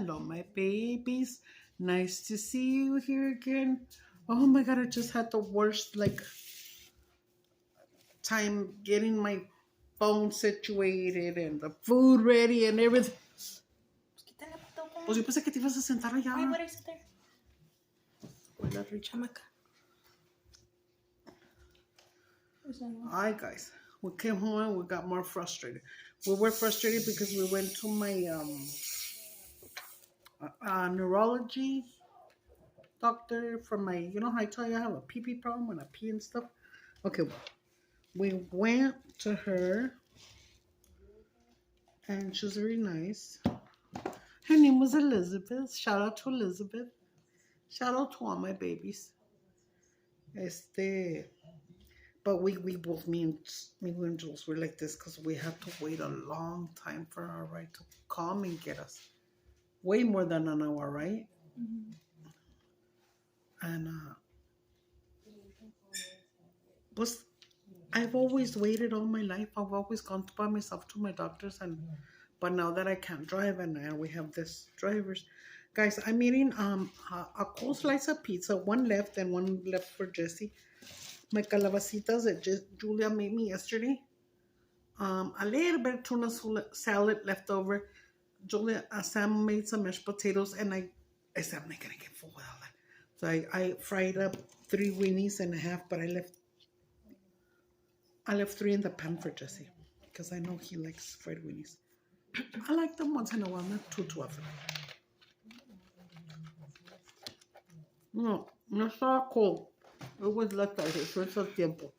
Hello, my babies. Nice to see you here again. Oh my god, I just had the worst time getting my phone situated and the food ready and everything. Pues yo pensé que te ibas a sentar allá. Why would I sit there? Chamaca. Hi guys. We came home and we got more frustrated. We were frustrated because we went to my neurology doctor for my, you know how I tell you I have a pee problem when I pee and stuff? Okay, well, we went to her and she was very nice. Her name was Elizabeth. Shout out to Elizabeth. Shout out to all my babies. But we both, me and Jules were like this because we had to wait a long time for our ride to come and get us. Way more than an hour, right? Mm-hmm. And was I've always waited all my life. I've always gone by myself to my doctors, but now that I can't drive and now we have this drivers, guys, I'm eating a cold slice of pizza, one left and one left for Jesse. My calabacitas that Julia made me yesterday. A little bit of tuna salad left over. Sam made some mashed potatoes, and I said I'm not gonna get full with all that. So I fried up 3 winnies and a half, but I left 3 in the pan for Jesse because I know he likes fried winnies. I like them once in a while, not too often. No estaba cold. It was left out here, so it's a tiempo.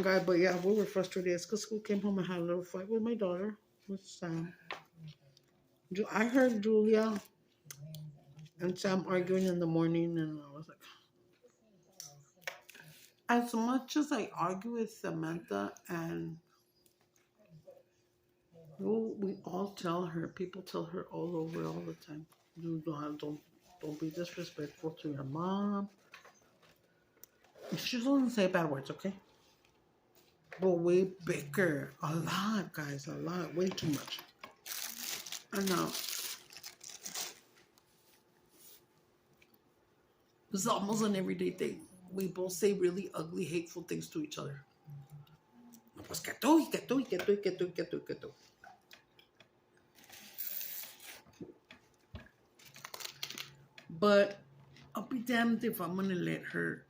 Guy, but yeah, we were frustrated. It's because school came home and had a little fight with my daughter, with Sam. I heard Julia and Sam arguing in the morning, and I was like, as much as I argue with Samantha, and we all tell her, people tell her all over all the time, don't be disrespectful to your mom. She doesn't say bad words, okay? But we bicker a lot, guys, a lot, way too much. And it's almost an everyday thing. We both say really ugly, hateful things to each other. Pues que tú, y que tú, y que tú, y que tú, y que tú, y que tú. But I'll be damned if I'm gonna let her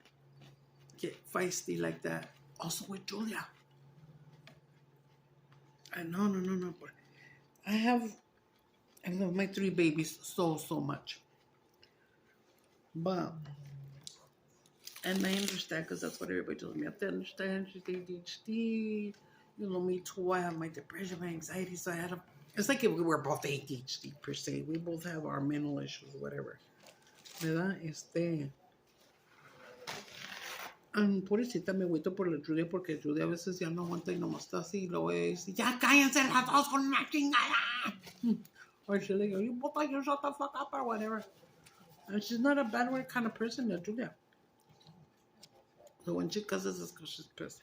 get feisty like that. Also with Julia. No. But I love my 3 babies so much. But, and I understand because that's what everybody tells me. I have to understand she's ADHD. You know, me too. I have my depression, my anxiety. So it's like if we were both ADHD per se. We both have our mental issues, whatever. ¿Verdad? Pobrecita, me agüito por la Julia porque Julia a veces ya no aguanta y nomás está así y luego dice, ya cállense las dos con una chingada. Or she'll like, you both like you shut the fuck up or whatever. And she's not a bad word kind of person, Julia. So when she cusses, it's because she's pissed.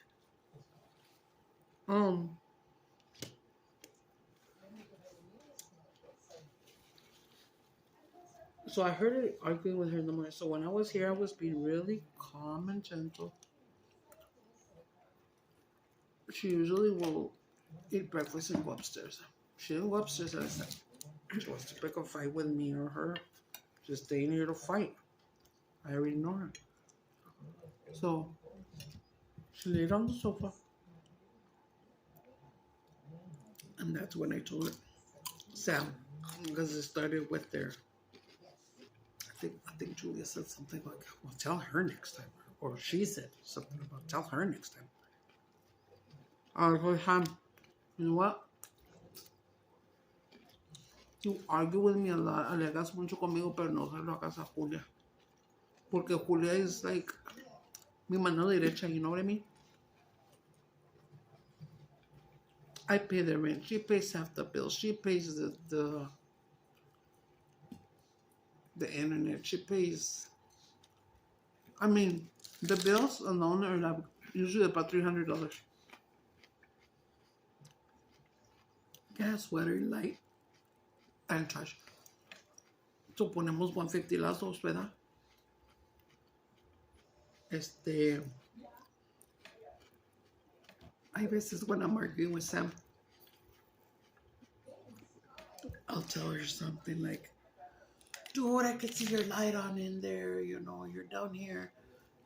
So I heard her arguing with her in the morning. So when I was here, I was being really calm and gentle. She usually will eat breakfast and go upstairs. She didn't go upstairs at that time. She wants to pick a fight with me or her. She's staying here to fight. I already know her. So she laid on the sofa. And that's when I told her, Sam, because it started with their, I think Julia said something like, well, tell her next time. Or she said something about, tell her next time. I was like, Sam, you know what? You argue with me a lot, alegas mucho conmigo, pero no se lo hagas a Julia. Porque Julia is like mi mano derecha, you know what I mean? I pay the rent. She pays half the bills. She pays the internet. She pays. I mean, the bills alone are like usually about $300. Gas, water, light, and trash. So ponemos 150 las dos, ¿verdad? Hay veces when I'm arguing with Sam, I'll tell her something like, dude, I can see your light on in there, you know, you're down here.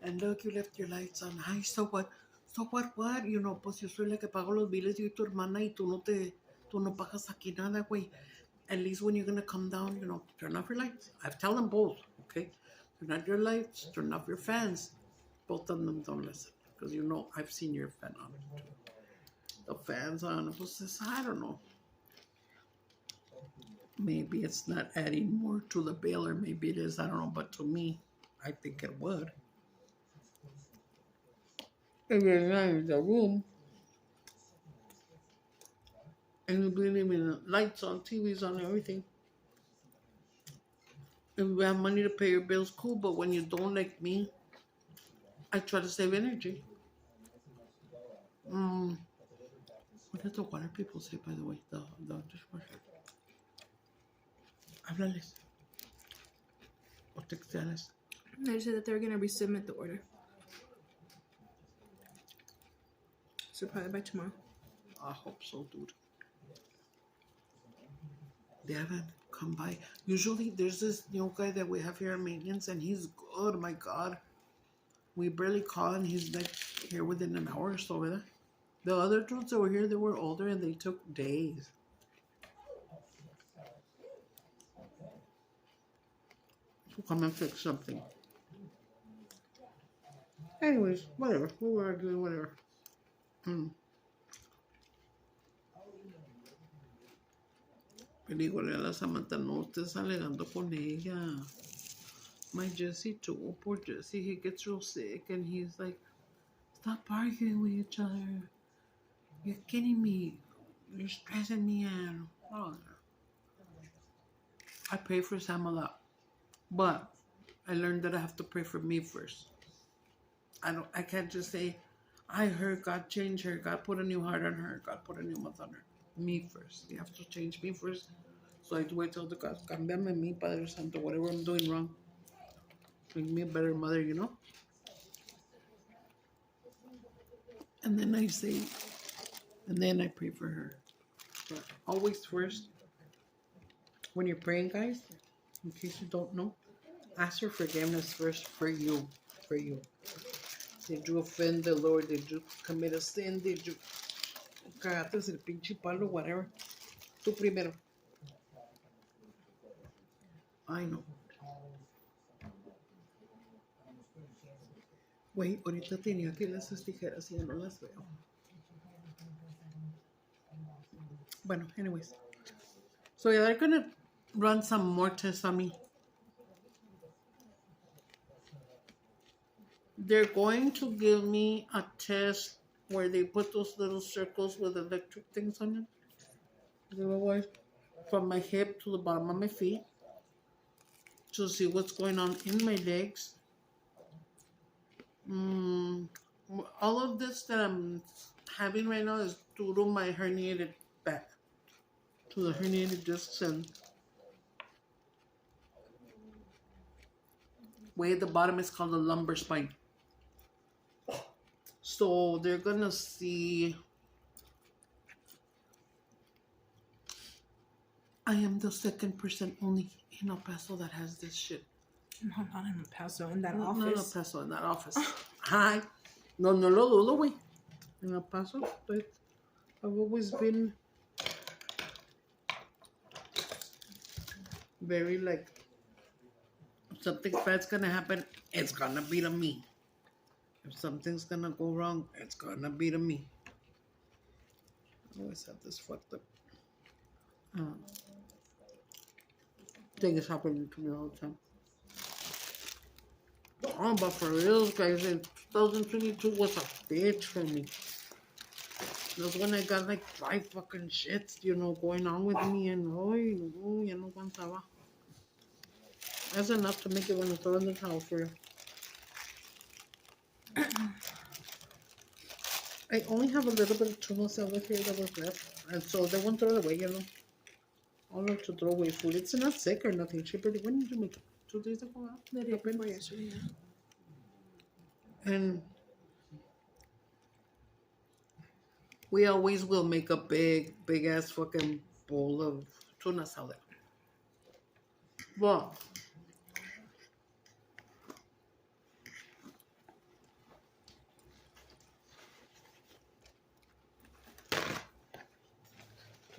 And look, you left your lights on. Ay, so what? So what? You know, pues yo soy la que pago los biles, yo y tu hermana, y tú no pagas aquí nada, güey. At least when you're gonna come down, you know, turn off your lights. I've tell them both, okay? Turn off your lights, turn off your fans. Both of them don't listen, because you know, I've seen your fan on too. The fans on, pues, I don't know. Maybe it's not adding more to the bill, or maybe it is, I don't know, but to me, I think it would. If you're not in the room, and you're leaving lights on, TVs on, everything. If you have money to pay your bills, cool, but when you don't, like me, I try to save energy. What did the water people say, by the way? The dishwasher. Háblales. O texteales. They said that they were going to resubmit the order. So probably by tomorrow. I hope so, dude. They haven't come by. Usually there's this new guy that we have here at maintenance, and he's good, my God. We barely call, and he's like here within an hour or so, right? The other dudes that were here, they were older, and they took days. To come and fix something. Anyways, whatever. We were arguing, whatever. Y dígole a la Samantha, no estés alegando con ella. My Jesse too, poor Jesse, he gets real sick, and he's like, stop arguing with each other. You're kidding me. You're stressing me out. Oh. I pray for Sam a lot, but I learned that I have to pray for me first. I can't just say, I heard God change her, God put a new heart on her, God put a new mouth on her. Me first. You have to change me first. So I do, I tell the God, cámbiame mi Padre Santo, whatever I'm doing wrong. Make me a better mother, you know? And then I say, and then I pray for her. But always first, when you're praying, guys, in case you don't know, ask for forgiveness first for you. For you. Did you offend the Lord? Did you commit a sin? Did you cagaste el pinche palo? Whatever. Tú primero. I know. Wait, ahorita tenía aquí las tijeras y ya no las veo. Bueno, anyways. So yeah, they're gonna run some more tests on me. They're going to give me a test where they put those little circles with electric things on it. From my hip to the bottom of my feet. To see what's going on in my legs. All of this that I'm having right now is due to my herniated back. To the herniated discs, and way at the bottom is called the lumbar spine. So they're gonna see. I am the second person only in El Paso that has this shit. No, not in El Paso, in that office. Not in El Paso, in that office. Hi. No lo dudo, güey. In El Paso, but I've always been very like, if something bad's gonna happen, it's gonna be to me. If something's gonna go wrong, it's gonna be to me. I always have this fucked up thing is happening to me all the time. Oh, but for real, guys, in 2022 was a bitch for me. That's when I got like 5 fucking shits, you know, going on with me, and ya no aguantaba. That's enough to make it when I throw in the towel for you. I only have a little bit of tuna salad here that was left, and so they won't throw it away, you know. I like to throw away food. It's not sick or nothing. She pretty. When did you make it? 2 days ago? Huh? The day before yesterday. Yeah. And we always will make a big ass fucking bowl of tuna salad. Well,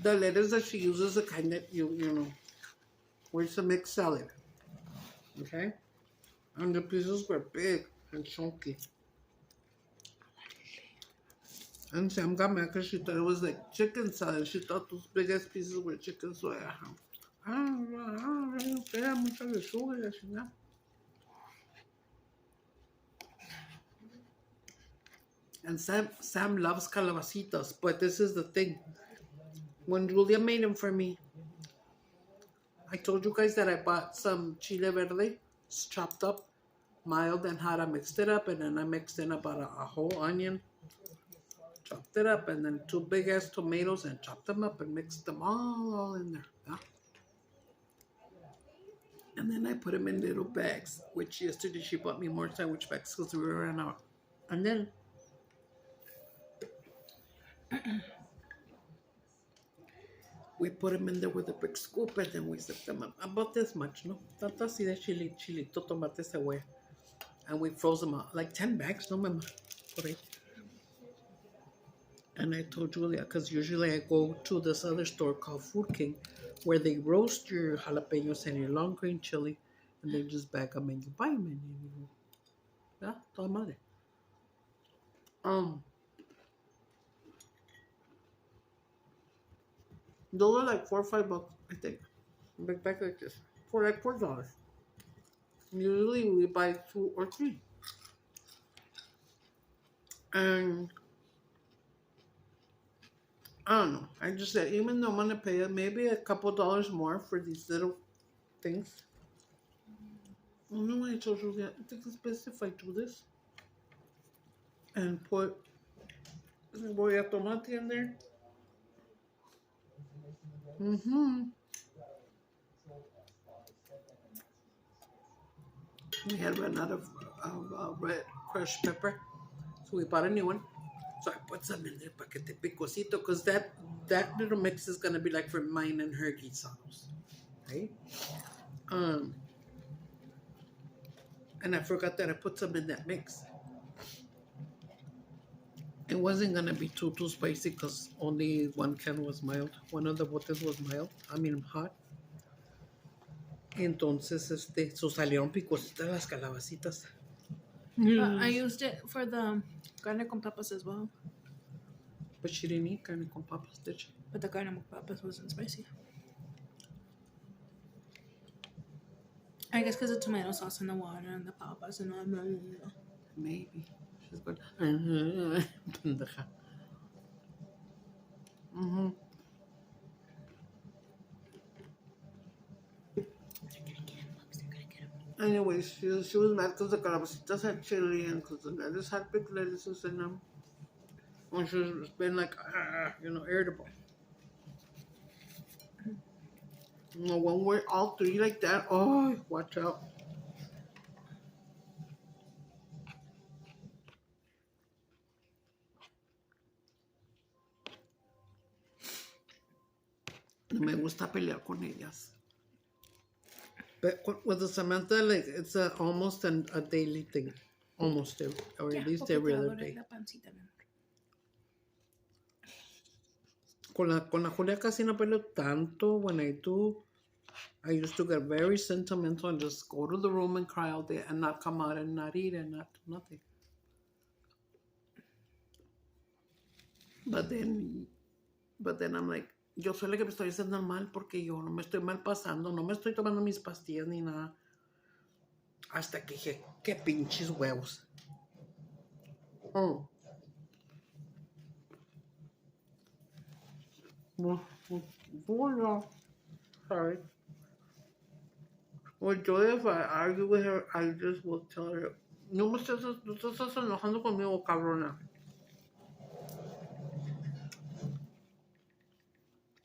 the lettuce that she uses, the kind that you know, where it's a mixed salad. Okay? And the pieces were big and chunky. And Sam got mad because she thought it was like chicken salad. She thought those big ass pieces were chicken, so era mucha lechuga y la chingada. And Sam loves calabacitas, but this is the thing. When Julia made them for me, I told you guys that I bought some chile verde, it's chopped up, mild and hot. I mixed it up, and then I mixed in about a whole onion, chopped it up, and then 2 big ass tomatoes, and chopped them up and mixed them all in there. Yeah? And then I put them in little bags, which yesterday she bought me more sandwich bags because we ran out. And then we put them in there with a big scoop, and then we zip them up. About this much, no? Tanto así de chilito, tomate, cebolla. And we froze them out. Like 10 bags, no, mama? Por ahí. And I told Julia, because usually I go to this other store called Food King, where they roast your jalapenos and your long green chili, and they just bag them and you buy them. And you, yeah, toda madre. Those are like $4 or $5, I think. A big bag like this. For like $4. Usually we buy 2 or 3. And I don't know. I just said, even though I'm gonna pay maybe a couple dollars more for these little things. I don't know why I told you that. I think it's best if I do this and put cebolla tomate in there. We had run out of red crushed pepper, so we bought a new one. So I put some in there, paquete picosito, because that little mix is gonna be like for mine and her guisados, right? And I forgot that I put some in that mix. It wasn't gonna be too spicy because only one can was mild. One of the botes was mild. I mean hot. Entonces, so salieron picositas las calabacitas. I used it for the carne con papas as well. But she didn't eat carne con papas, did she? But the carne con papas wasn't spicy. I guess because of tomato sauce in the water and the papas and all that. Maybe. She's good. Pendeja. Anyways, she was mad because the calabacitas had chili and because the lettuce had big lettuces in them. And she's been like, irritable. When we're all 3 like that, oh, watch out. No me gusta pelear con ellas. But with the Samantha, like it's almost a daily thing, almost or at least every other day. Con la Julia casi no peleo tanto. When I do, I used to get very sentimental and just go to the room and cry all day and not come out and not eat and not do nothing. But then I'm like, yo soy la que me estoy haciendo mal porque yo no me estoy mal pasando, no me estoy tomando mis pastillas ni nada. Hasta que dije, qué pinches huevos. Sorry. Well, Joy, if I argue with her, I just will tell her, no te estás enojando conmigo, cabrona.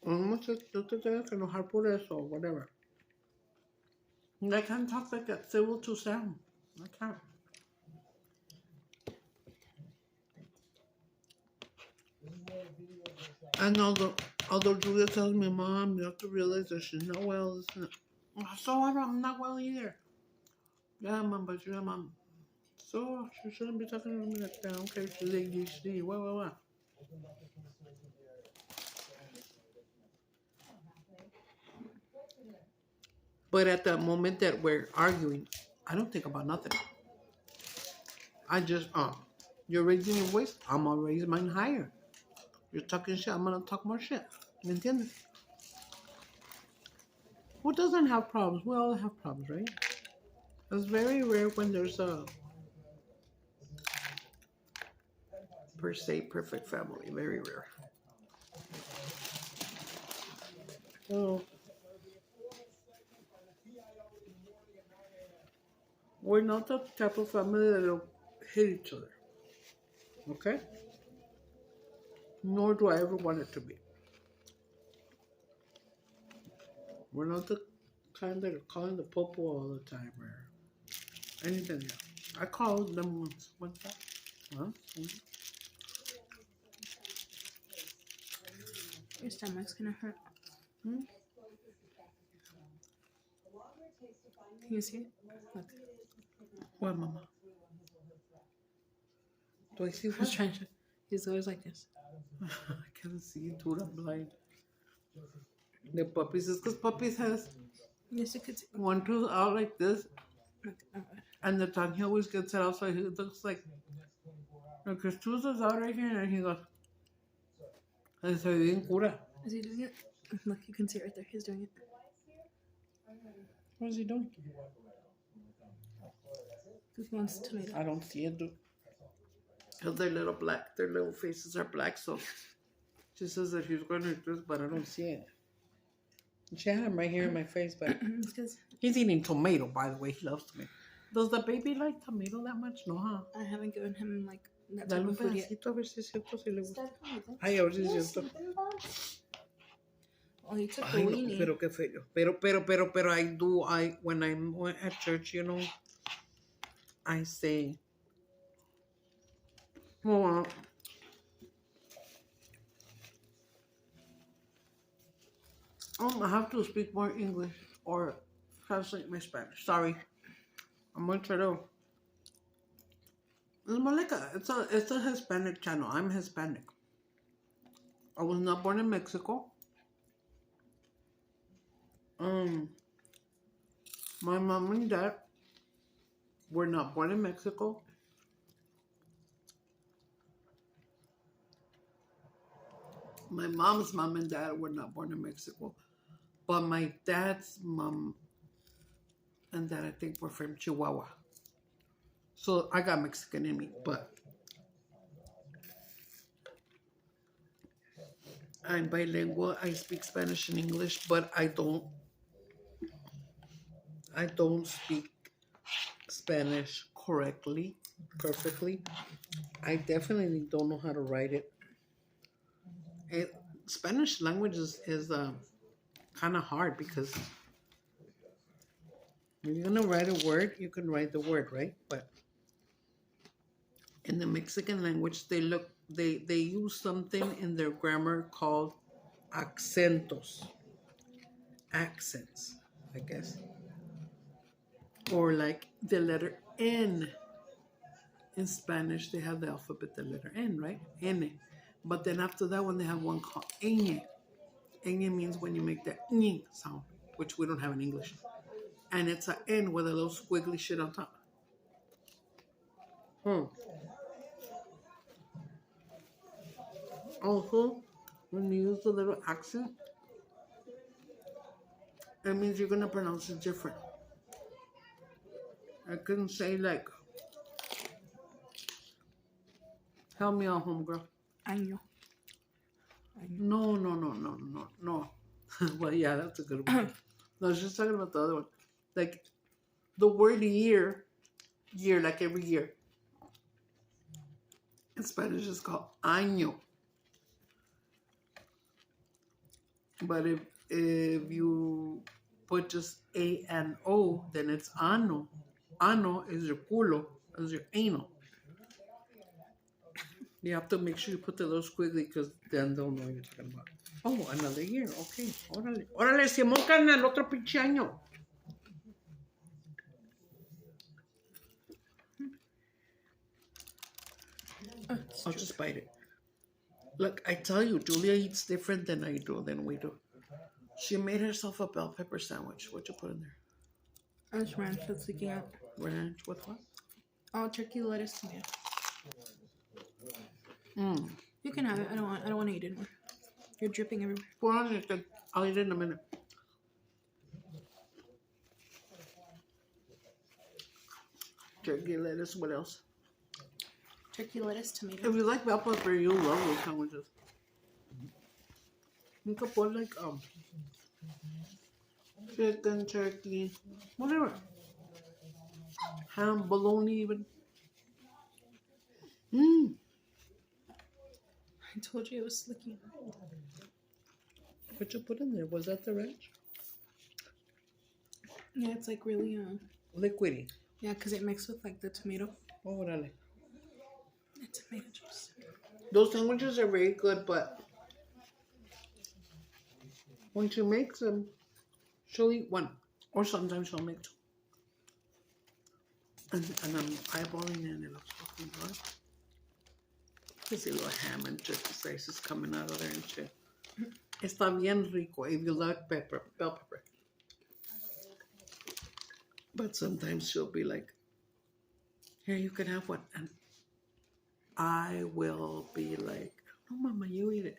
Tú te tienes que enojar por eso or whatever. And I can't talk like that civil to Sam. I can't. And although Julia tells me, Mom, you have to realize that she's not well. So I'm not well either. Yeah, Mom, but you're Mom. So she shouldn't be talking to me like that. Okay, she's ADHD. What? But at the moment that we're arguing, I don't think about nothing. I just, you're raising your voice, I'm gonna raise mine higher. You're talking shit, I'm gonna talk more shit. ¿Me entiendes? Who doesn't have problems? We all have problems, right? It's very rare when there's a per se perfect family. Very rare. So we're not the type of family that'll hate each other. Okay? Nor do I ever want it to be. We're not the kind that are calling the popo all the time or anything else. I called them once. What's that? Huh? Your stomach's gonna hurt. Hmm? Can you see it? Look. What, Mama? Do I see I was what? trying to. He's always like this. I can't see, dude. I'm blind. The puppies is because puppies has Yes, you could see. one tooth out like this, Look. and the tongue he always gets it out, so he looks like his tooth is out right here, and he goes, "Estoy bien cura." Is he doing it? Look, you can see it right there. He's doing it. What is he doing? He wants tomato. I don't see it, dude. Because they're little black. Their little faces are black, so she says that he's going to do this, but I don't see it. She had him right here in my face, but he's eating tomato, by the way. He loves tomato. Does the baby like tomato that much? No, huh? I haven't given him like that type Dale un of food yet. pedacito a ver si es cierto, si le gusta. Ay, a ver si es cierto. Oh, he took a Ay, no, weenie. pero qué feo. Pero when I'm at church, you know, I say, well, I have to speak more English or translate my Spanish. Sorry. I'm going to try to. It's more like it's a Hispanic channel. I'm Hispanic. I was not born in Mexico. My mom and dad were not born in Mexico. My mom's mom and dad were not born in Mexico. But my dad's mom and dad, I think, were from Chihuahua. So I got Mexican in me, but I'm bilingual. I speak Spanish and English, but I don't speak Spanish correctly, perfectly. I definitely don't know how to write it. Spanish language is kind of hard because when you're gonna write a word, you can write the word, right? But in the Mexican language, they use something in their grammar called acentos, accents, I guess, or like the letter N. In Spanish, they have the alphabet, the letter N, right? N. But then after that one, they have one called ñ. Ñ means when you make the ñ sound, which we don't have in English. And it's an N with a little squiggly shit on top. Also, when you use the little accent, it means you're going to pronounce it different. I couldn't say like, help me out, homegirl. Año. No. Well, yeah, that's a good one. No, I was just talking about the other one. Like, the word year, like every year. In Spanish, it's called año. But if you put just A and O, then it's ano. Ano is your culo, is your anal. You have to make sure you put the little squiggly because then they'll know what you're talking about. Oh, another year. Okay. Órale. Órale, Simón carnal, otro pinche año. I'll just bite it. Look, I tell you, Julia eats different than we do. She made herself a bell pepper sandwich. What you put in there? That's ranch that's leaking out. Ranch with what? Oh, turkey, lettuce, tomato. Mm. You can have it. I don't want to eat it anymore. You're dripping everywhere. Put on it. Then. I'll eat it in a minute. Turkey, lettuce. What else? Turkey, lettuce, tomato. If you like bell pepper, you'll love those sandwiches. You could put like chicken, turkey, whatever. Ham, bologna, even. Mmm. I told you it was leaking. What you put in there? Was that the ranch? Yeah, it's like really Liquidy. yeah, because it mixed with like the tomato. Oh, dale. And tomato juice. Those sandwiches are very good, but when she makes them, she'll eat one, or sometimes she'll make two. And I'm eyeballing it, and it looks fucking good. You see little ham and turkey slices coming out of there and shit. Está bien rico if you like pepper, bell pepper. But sometimes she'll be like, here, you can have one. And I will be like, no, Mama, you eat it.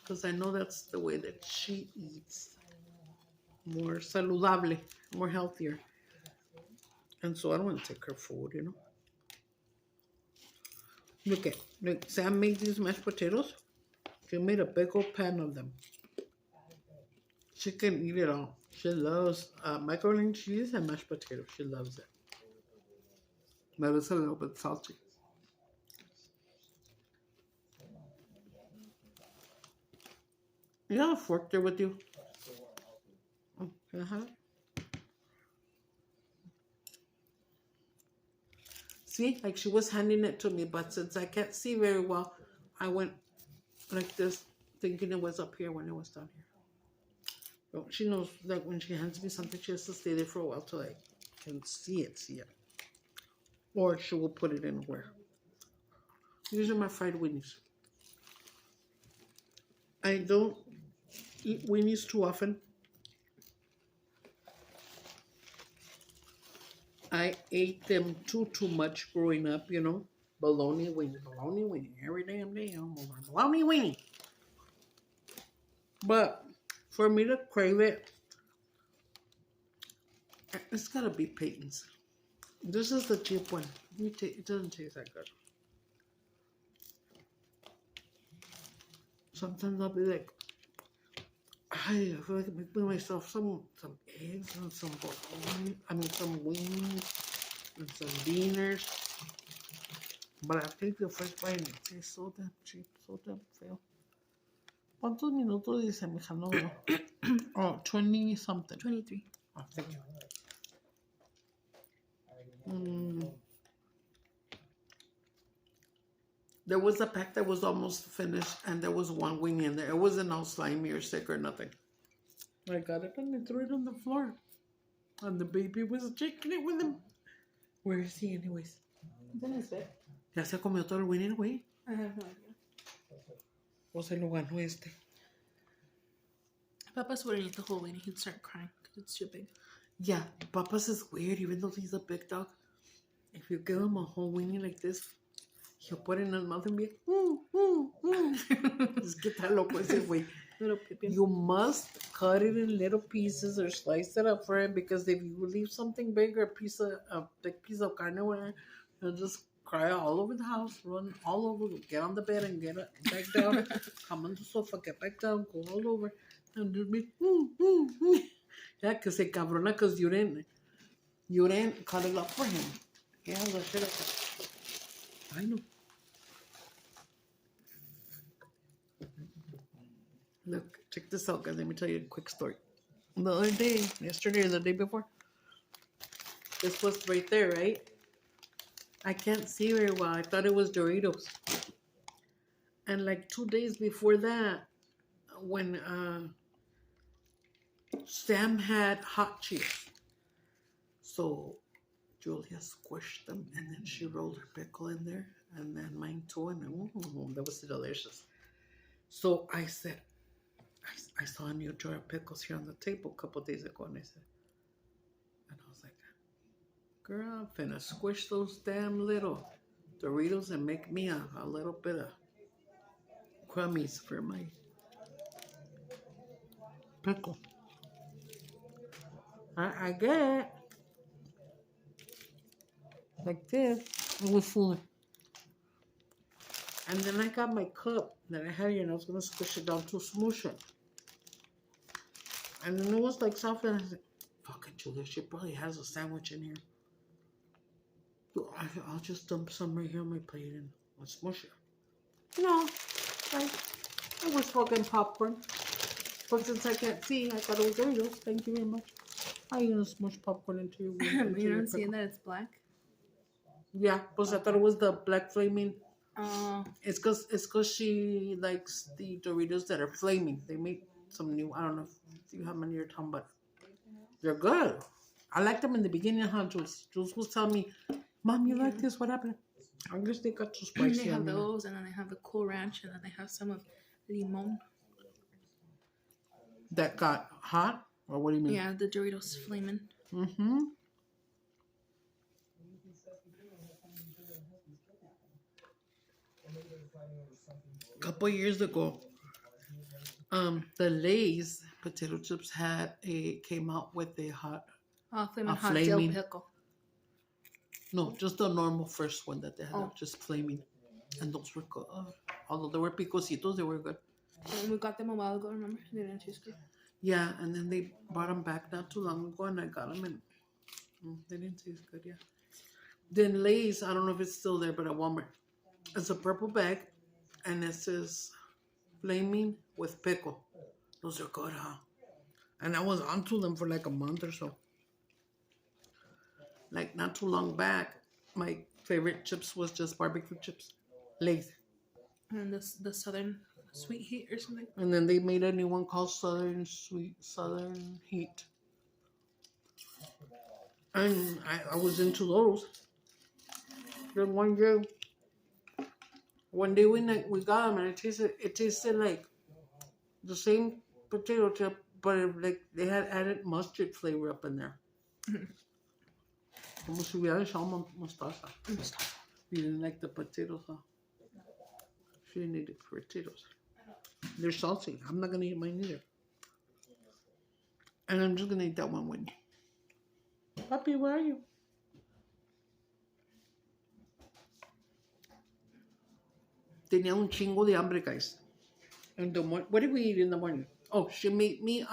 Because I know that's the way that she eats. More saludable, more healthier. And so I don't want to take her food, you know. Look, Sam made these mashed potatoes. She made a big old pan of them. She can eat it all. She loves macaroni and cheese and mashed potatoes. She loves it. But it's a little bit salty. You have a fork there with you? Oh, can I have it? See, like she was handing it to me, but since I can't see very well, I went like this, thinking it was up here when it was down here. But she knows that when she hands me something, she has to stay there for a while till I can see it. Or she will put it in where. These are my fried winnies. I don't eat winnies too often. I ate them too much growing up, you know. Bologna winnie, every damn day. I'm bologna winnie. But for me to crave it, it's gotta be Peyton's. This is the cheap one. It doesn't taste that good. Sometimes I'll be like, I feel like making myself some eggs and some bologna. Some wings and some beaners. But I think the first bite it tastes so damn cheap, so damn feo. ¿Cuántos minutos dice, mija? No, no. Oh, 20 something. 23. Oh, thank you. There was a pack that was almost finished, and there was one wing in there. It wasn't all slimy or sick or nothing. I got it and I threw it on the floor. And the baby was checking it with him. Where is he anyways? It's in his bed. Ya se comió todo el winning, güey. I have no idea. O se lo ganó este. Papa's wouldn't eat the whole weenie. He'd start crying because it's too big. Yeah, Papa's is weird, even though he's a big dog. If you give him a whole weenie like this, he'll put it in his mouth and be like, Just get that loco ese güey. Little pippin. You must cut it in little pieces or slice it up for him, because if you leave something big or a big piece of carne with it, he'll just cry all over the house, run all over, get on the bed and get back down, come on the sofa, get back down, go all over, and just be, Yeah, because se cabrona because you didn't cut it up for him. Yeah, that shit up. I know. Look, Check this out, guys. Let me tell you a quick story. The other day, yesterday or the day before, this was right there, right? I can't see very well. I thought it was Doritos. And like 2 days before that, when Sam had hot Cheetos. So Julia squished them and then she rolled her pickle in there and then mine too. And that was delicious. So I said, I saw a new jar of pickles here on the table a couple of days ago. And I was like, girl, I'm finna squish those damn little Doritos and make me a little bit of crummies for my pickle. I get like this. It was full. And then I got my cup that I had here and I was going to squish it down to smoosh it. And then it was like soft and I said, fucking Julia, she probably has a sandwich in here. I'll just dump some right here on my plate and I'll smush it. You know, I was fucking popcorn. But since I can't see, I thought it was Doritos. Thank you very much. How are you going to smush popcorn into your You don't see that it's black? Yeah, because I thought it was the black flaming. It's cause she likes the Doritos that are flaming. They make some new. I don't know if you have them in your tongue, but they're good. I liked them in the beginning, huh, Jules? Jules was telling me, "Mom, you like this? What happened?" I guess they got too spicy. They have those, and then they have the Cool Ranch, and then they have some of limon. That got hot, or what do you mean? Yeah, the Doritos flaming. Mm-hmm. A couple years ago, the Lay's potato chips came out with a Flaming hot dill pickle. No, just the normal first one that they had, just flaming, and those were good. Although they were picositos, they were good. And we got them a while ago. Remember, they didn't taste good. Yeah, and then they brought them back not too long ago, and I got them, and they didn't taste good. Yeah. Then Lay's, I don't know if it's still there, but at Walmart, it's a purple bag, and it says flaming with pickle. Those are good, huh? And I was onto them for like a month or so. Like not too long back, my favorite chips was just barbecue chips, Lay's. And the Southern Sweet Heat or something. And then they made a new one called Southern Heat. And I was into those. Then one day we got them and it tasted like the same potato chip, but like they had added mustard flavor up in there. Como si hubiera echado mostaza. You didn't like the potatoes, huh? She didn't eat the potatoes. They're salty. I'm not gonna eat mine either. And I'm just gonna eat that one with you. Papi, where are you? Tenía un chingo de hambre, guys. In the morning, what did we eat in the morning? Oh, she made me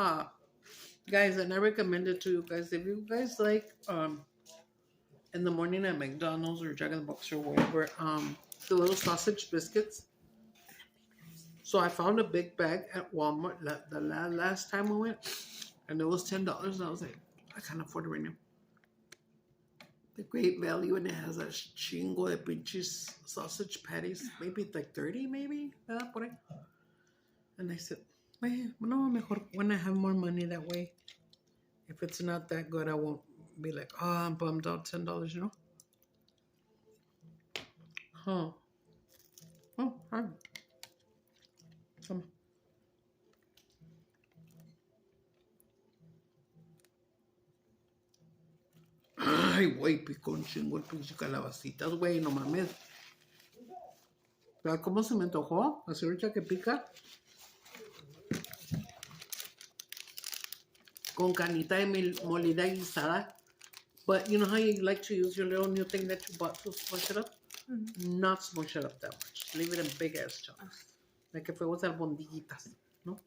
guys, and I recommend it to you guys. If you guys like in the morning at McDonald's or Jack in the Box or wherever, the little sausage biscuits. So I found a big bag at Walmart the last time we went, and it was $10. And I was like, I can't afford it right now. The great value, and it has a chingo de pinches sausage patties, maybe like 30, maybe. Por ahí. And I said, no, mejor when I have more money that way. If it's not that good, I won't be like, oh, I'm bummed out, $10, you know? Huh. Oh, hi. Come on. Ay, güey, picó un chingo el pinche calabacitas, güey, no mames. ¿Pero cómo se me antojó? Así ahorita que pica. Con canita de molida guisada. But you know how you like to use your little new thing that you bought to smush it up? Mm-hmm. Not smush it up that much. Leave it in big ass chunks. Like if it was albondiguitas, ¿no?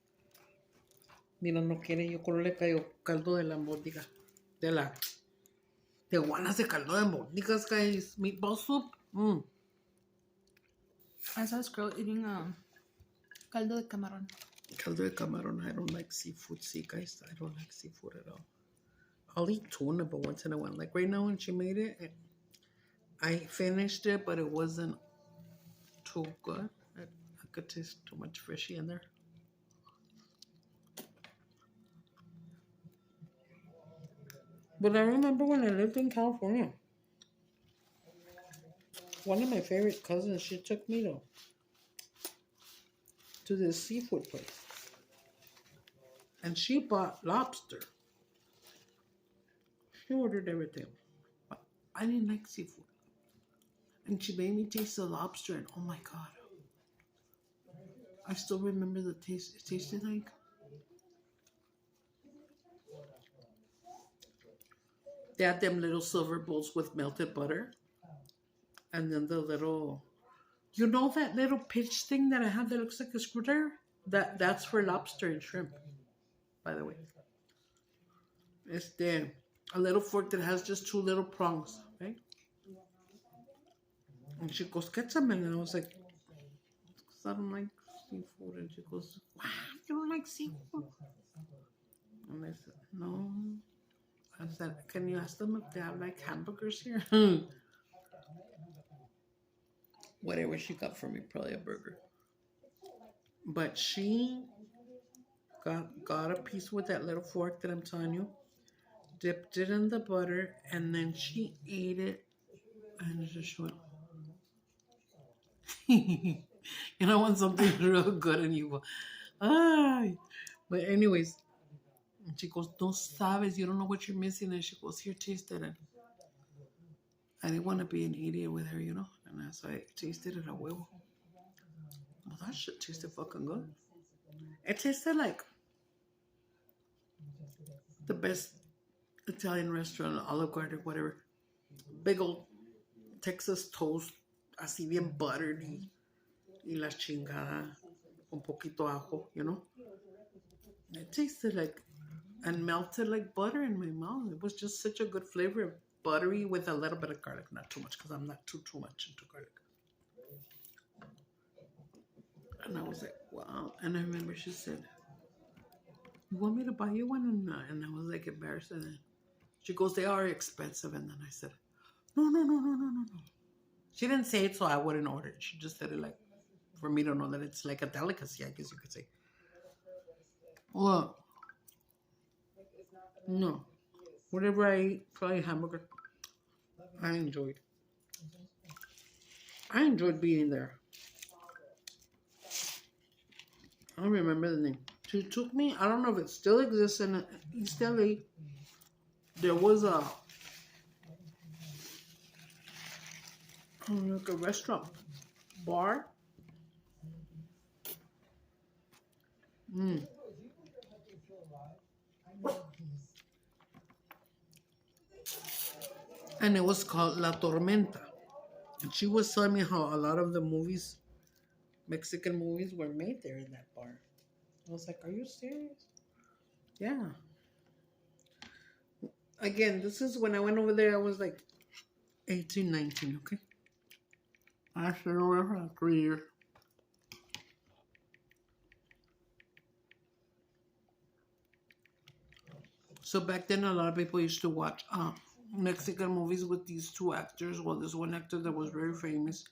Mira, no quiere, yo creo le cayó caldo de la albondiga. De guanas de caldo de albondigas, guys. Meatball soup. I saw this girl eating caldo de camarón. Caldo de camarón. I don't like seafood. See, guys, I don't like seafood at all. I'll eat tuna, but once in a while. Like right now when she made it, I finished it, but it wasn't too good. I could taste too much fishy in there. But I remember when I lived in California, one of my favorite cousins, she took me to this seafood place. And she bought lobster. She ordered everything. But I didn't like seafood. And she made me taste the lobster, and oh my god. I still remember the taste. It tasted like they had them little silver bowls with melted butter. And then the little, you know that little pitch thing that I have that looks like a screwdriver? That's for lobster and shrimp, by the way. It's there. A little fork that has just two little prongs, right? And she goes, get some. And I was like, because I don't like seafood. And she goes, wow, you don't like seafood? And I said, no. I said, can you ask them if they have like hamburgers here? Whatever she got for me, probably a burger. But she got a piece with that little fork that I'm telling you, dipped it in the butter, and then she ate it, and it just went. You know when something's real good and you go, ah. But anyways, she goes, no sabes, you don't know what you're missing. And she goes, here, taste it. And I didn't want to be an idiot with her, you know. And so I tasted it a huevo. Well, that shit tasted fucking good. It tasted like the best Italian restaurant, Olive Garden, whatever. Big old Texas toast, así bien buttery, y la chingada, un poquito ajo, you know. It tasted like, and melted like butter in my mouth. It was just such a good flavor, buttery with a little bit of garlic, not too much, because I'm not too much into garlic. And I was like, wow. And I remember she said, you want me to buy you one? And I was like embarrassed. And then she goes, they are expensive. And then I said, no. She didn't say it so I wouldn't order it. She just said it like, for me to know that it's like a delicacy, I guess you could say. Well, no. Whatever I eat, probably hamburger, I enjoyed. I enjoyed being there. I don't remember the name. She took me, I don't know if it still exists in East LA. There was like a restaurant, bar. And it was called La Tormenta. And she was telling me how a lot of the movies, Mexican movies, were made there in that bar. I was like, are you serious? Yeah. Again, this is when I went over there, I was like 18, 19, okay? I stayed over for 3 years. So back then, a lot of people used to watch Mexican movies with these two actors. Well, there's one actor that was very famous.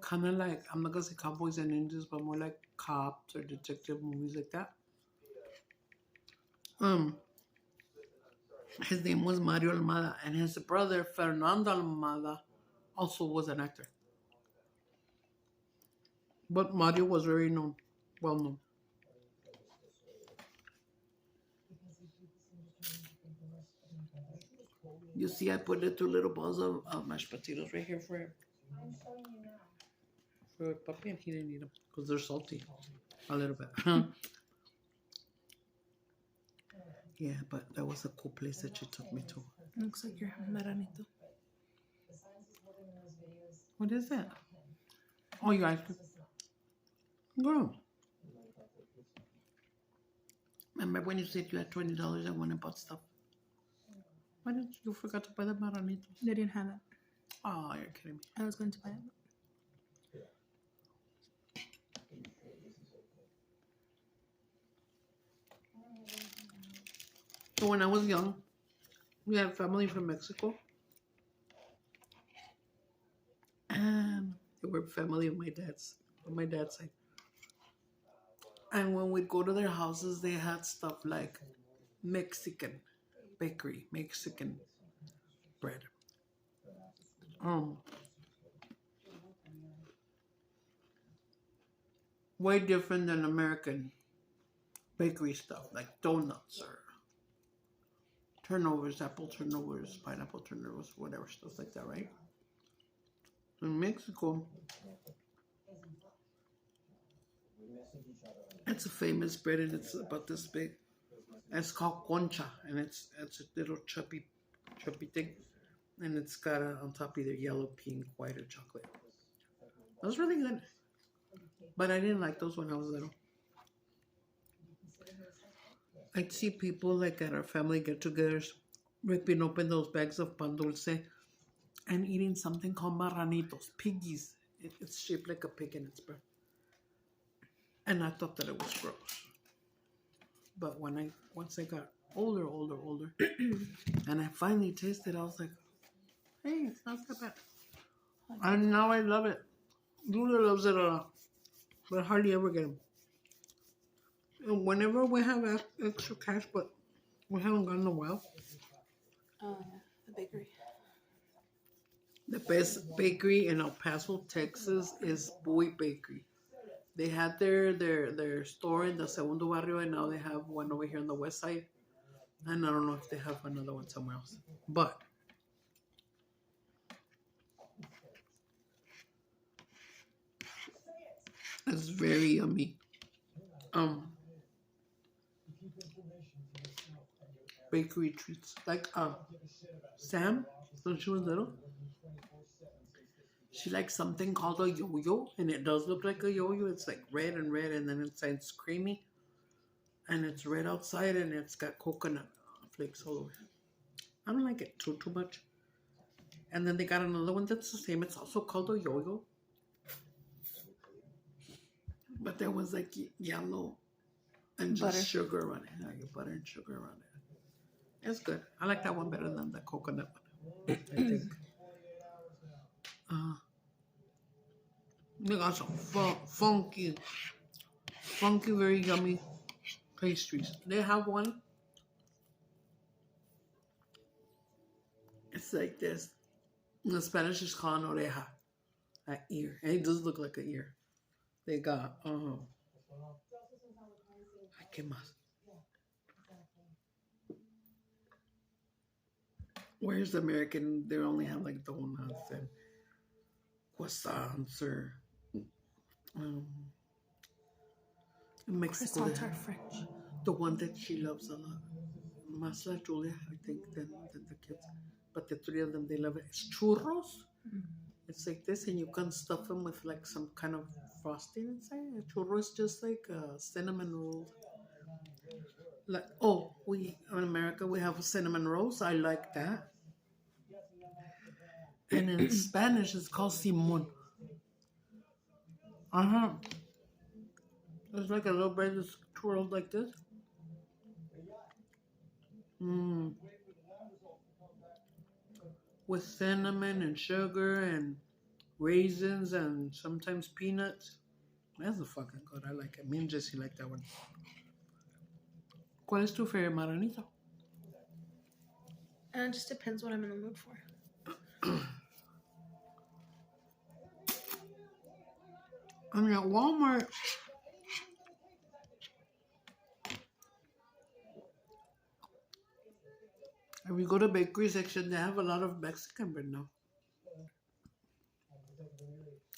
Kind of like, I'm not going to say cowboys and Indians, but more like cops or detective movies like that. His name was Mario Almada, and his brother, Fernando Almada, also was an actor. But Mario was very well known. You see, I put the 2 little balls of mashed potatoes right here for Papi, and he didn't eat them because they're salty. A little bit. Yeah, but that was a cool place that she took me to. Looks like your maranito. What is that? Oh, you guys. Girl. Remember when you said you had $20 and went and bought stuff? Why didn't you forgot to buy the maranitos? They didn't have it. Oh, you're kidding me. I was going to buy it. So when I was young, we had family from Mexico, and they were family on my dad's side. And when we'd go to their houses, they had stuff like Mexican bakery, Mexican bread. Um, Way different than American bakery stuff like donuts or turnovers, apple turnovers, pineapple turnovers, whatever stuff like that, right? In Mexico, it's a famous bread and it's about this big. It's called concha, and it's a little chubby thing, and it's got on top either yellow, pink, white, or chocolate. It was really good, but I didn't like those when I was little. I'd see people like at our family get-togethers ripping open those bags of pan dulce and eating something called marranitos, piggies. It's shaped like a pig in its breath. And I thought that it was gross. But once I got older, and I finally tasted, I was like, hey, it's not that bad. And now I love it. Lula loves it a lot, but I hardly ever get them. And whenever we have extra cash, but we haven't gone in a while. Oh, yeah, the bakery. The best bakery in El Paso, Texas is Boy Bakery. They had their store in the Segundo Barrio, and now they have one over here on the west side. And I don't know if they have another one somewhere else. But it's very yummy. Bakery treats. Like Sam, when she was little, she likes something called a yo-yo, and it does look like a yo-yo. It's like red, and then inside it's creamy. And it's red outside, and it's got coconut flakes all over. I don't like it too much. And then they got another one that's the same. It's also called a yo-yo. But there was like yellow and just Butter. sugar on it. Yeah, butter and sugar on it. It's good. I like that one better than the coconut one, I think. They got some funky, very yummy pastries. They have one. It's like this. In Spanish, it's called an oreja, an ear. And it does look like an ear. They got, ¿qué más? Where's the American? They only have like donuts and croissants or in Mexico. Croissants are French. The one that she loves a lot. Más la Julia, I think, than the kids. But the three of them, they love it. It's churros. Mm-hmm. It's like this, and you can stuff them with like some kind of frosting inside. A churro is just like a cinnamon roll. Like, we in America we have cinnamon rolls. I like that. And in Spanish, it's called simon. It's like a little bread that's twirled like this. With cinnamon and sugar and raisins and sometimes peanuts. That's a fucking good. I like it. Me and Jesse like that one. ¿Cuál es tu favorite maranito? It just depends what I'm in the mood for. I mean, at Walmart, if we go to bakery section, they have a lot of Mexican bread now.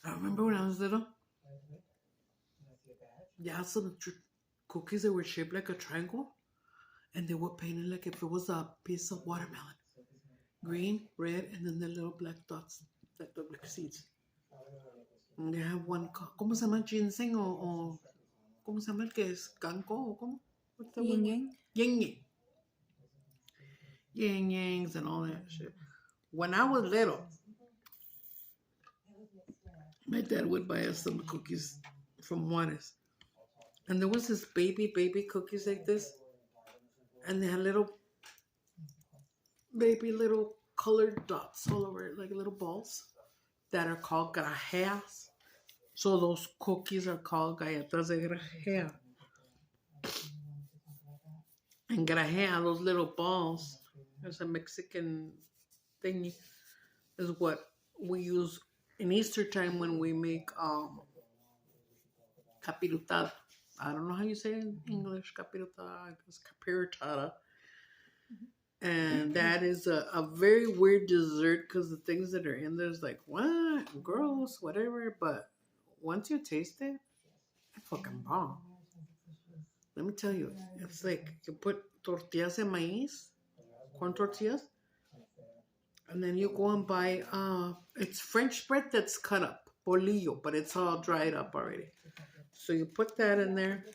I remember when I was little, they had some cookies that were shaped like a triangle, and they were painted like if it was a piece of watermelon. Green, red, and then the little black dots that look like seeds. And they have one, ¿cómo se llama? Ginseng o ¿cómo se llama el que es? ¿Canco o cómo? What's the Yin yang? Yin yang. Yin yangs and all that shit. When I was little, my dad would buy us some cookies from Juarez. And there was this baby cookies like this. And they had little baby little colored dots all over it, like little balls that are called grajeas. So those cookies are called galletas de grajea. And grajea, those little balls, there's a Mexican thingy, is what we use in Easter time when we make capirutada. I don't know how you say it in English, capirutada, it's capirutada. And that is a very weird dessert because the things that are in there is like, what? Gross, whatever. But once you taste it, it's fucking bomb. Let me tell you, it's like you put tortillas de maíz, corn tortillas, and then you go and buy, it's French bread that's cut up, bolillo, but it's all dried up already. So you put that in there.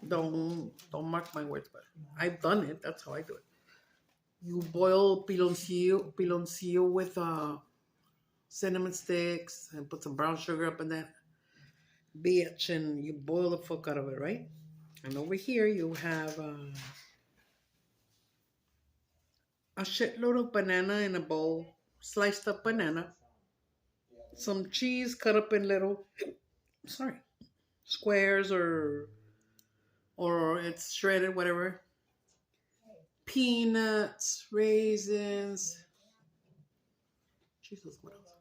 Don't mark my words, but I've done it. That's how I do it. You boil piloncillo with cinnamon sticks and put some brown sugar up in that bitch, and you boil the fuck out of it, right? And over here you have a shitload of banana in a bowl, sliced up banana, some cheese cut up in little, sorry, squares or it's shredded, whatever. Peanuts, raisins. Jesus, what else?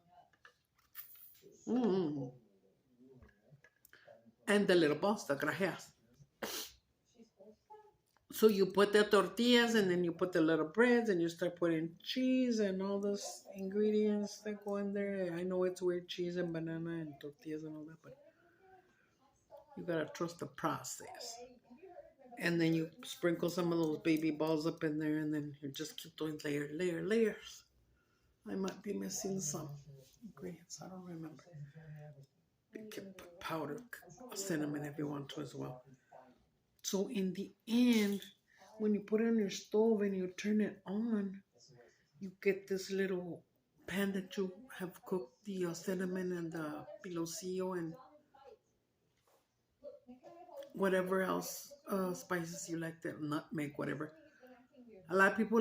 Mm. And the little balls, the grajeas. So you put the tortillas and then you put the little breads and you start putting cheese and all those ingredients that go in there. I know it's weird, cheese and banana and tortillas and all that, but you gotta trust the process. And then you sprinkle some of those baby balls up in there and then you just keep doing layers. I might be missing some ingredients, I don't remember. You can put powder cinnamon if you want to as well. So in the end, when you put it on your stove and you turn it on, you get this little pan that you have cooked the cinnamon and the piloncillo and whatever else spices you like, that nutmeg, whatever. A lot of people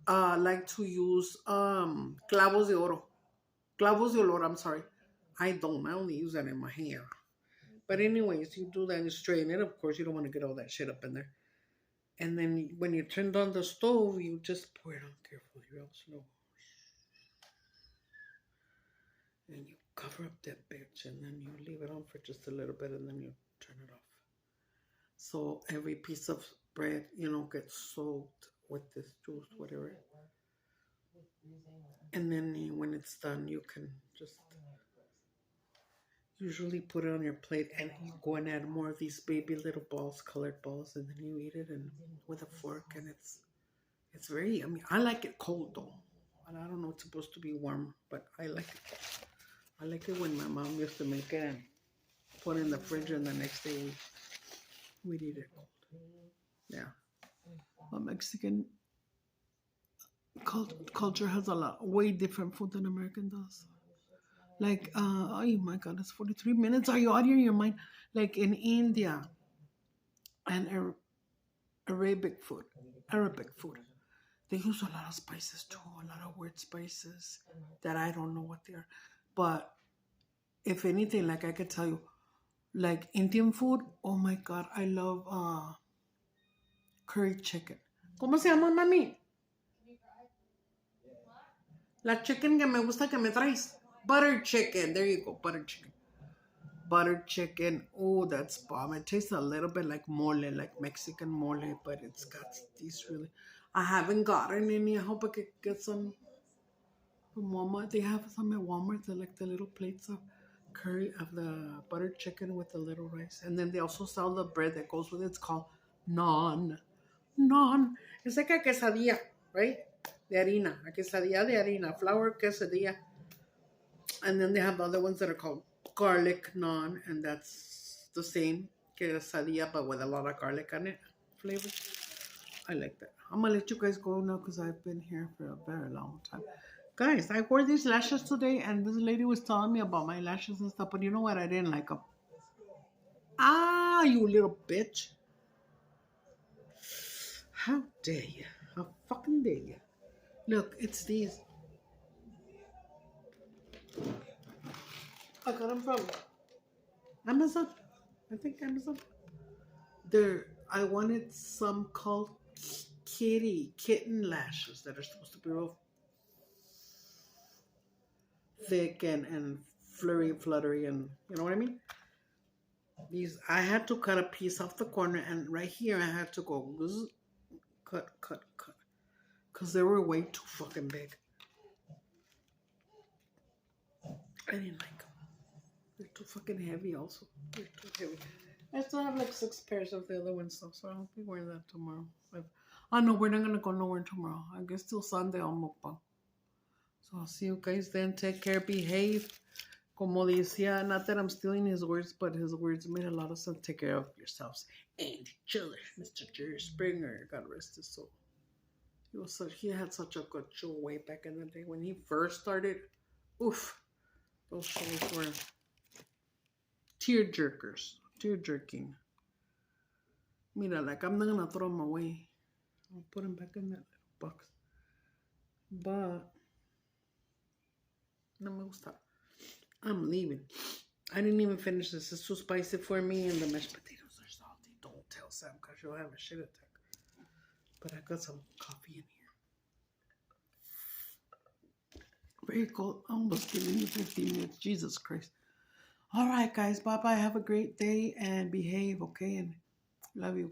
like to use clavos de oro, clavos de olor. I'm sorry, I don't. I only use that in my hair. But anyways, you do that and you strain it. Of course, you don't want to get all that shit up in there. And then when you turned on the stove, you just pour it on carefully, real slow. And you cover up that bitch and then you leave it on for just a little bit and then you turn it off. So every piece of bread, gets soaked with this juice, whatever. And then when it's done, you can just usually put it on your plate and you go and add more of these baby little balls, colored balls, and then you eat it and with a fork, and it's very yummy. I like it cold though. And I don't know, it's supposed to be warm, but I like it cold. I like it when my mom used to make it and put it in the fridge, and the next day we'd eat it cold. Yeah. But Mexican culture has a lot, way different food than American does. Like, oh my God, it's 43 minutes. Are you out of your mind? Like in India and Arabic food, they use a lot of spices too, a lot of weird spices that I don't know what they are. But if anything, like I could tell you, like Indian food, oh my God, I love curry chicken. ¿Cómo se llama, mami? La chicken que me gusta que me traes. Butter chicken. There you go, butter chicken. Butter chicken. Oh, that's bomb. It tastes a little bit like mole, like Mexican mole, but it's got these really. I haven't gotten any. I hope I could get some from Walmart. They have some at Walmart. They're like the little plates of curry of the butter chicken with the little rice. And then they also sell the bread that goes with it. It's called naan. Naan. It's like a quesadilla, right? De harina. A quesadilla de harina. Flour quesadilla. And then they have other ones that are called garlic naan, and that's the same quesadilla but with a lot of garlic on it flavor. I like that. I'm gonna let you guys go now because I've been here for a very long time. Guys, I wore these lashes today, and this lady was telling me about my lashes and stuff, but you know what? I didn't like them. Ah, you little bitch. How dare you? How fucking dare you? Look, it's these. I got them from Amazon. I think Amazon. I wanted some called kitten lashes that are supposed to be real thick and fluttery, and you know what I mean. These I had to cut a piece off the corner, and right here I had to go cut, because they were way too fucking big. I didn't like them. They're too fucking heavy. Also, they're too heavy. I still have like 6 pairs of the other ones though, so I'll be wearing that tomorrow. Oh no, we're not gonna go nowhere tomorrow. I guess till Sunday on mukbang. So I'll see you guys then. Take care, behave. Como decía, not that I'm stealing his words, but his words made a lot of sense. Take care of yourselves and each other. Mr. Jerry Springer, God rest his soul. He had such a good show way back in the day when he first started. Oof, those shows were tear jerkers, tear jerking. Mira, like I'm not gonna throw them away. I'll put them back in that box. But no me gusta. I'm leaving. I didn't even finish this. It's too spicy for me, and the mashed potatoes are salty. Don't tell Sam because she'll have a shit attack. But I got some coffee in here. Very cold. I'm almost giving you 15 minutes. Jesus Christ. All right, guys. Bye bye. Have a great day and behave, okay? And love you guys.